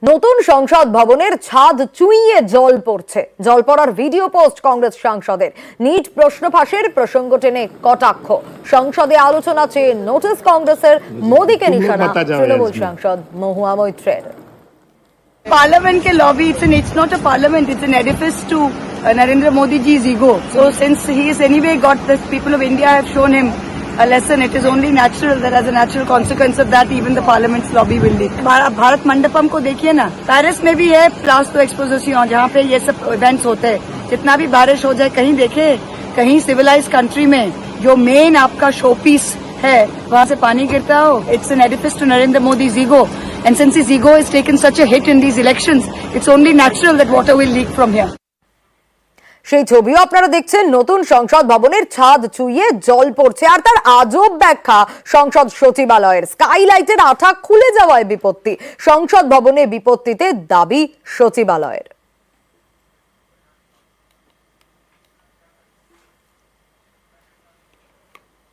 নতুন সংসদ ভবনের ছাদ চুইয়ে জল পড়ছে। জল পড়ার ভিডিও পোস্ট কংগ্রেস সাংসদের। নিট প্রশ্ন ফাঁসের প্রসঙ্গ টেনে কটাক্ষ। সংসদে আলোচনা চেয়ে নোটিশ কংগ্রেসের, মোদীকে নিশানা তৃণমূল সাংসদ মহুয়া মৈত্রের। Parliament ke lobby, it's not a parliament, it's an edifice to Narendra Modi ji's ego. So since he is anyway got this, people of India have shown him a lesson. It is only natural that as a natural consequence of that, even the parliament's lobby will leak. Bharat Mandapam ko dekhiye na, Paris में भी है class 2 exposition जहाँ पे ये सब events होते हैं. जितना भी बारिश हो जाए, कहीं देखे, कहीं civilized country में जो main आपका showpiece है वहाँ से पानी गिरता हो. It's an edifice to Narendra Modi's ego. And since his ego has taken such a hit in these elections, it's only natural that water will leak from here. সেই ছবিও আপনারা দেখছেন। নতুন সংসদ ভবনের ছাদ চুইয়ে জল পড়ছে, আর তার আজব ব্যাখ্যা সংসদ সচিবালয়ের। স্কাইলাইটের আঠা খুলে যাওয়ায় বিপত্তি, সংসদ ভবনে বিপত্তিতে দাবি সচিবালয়ের।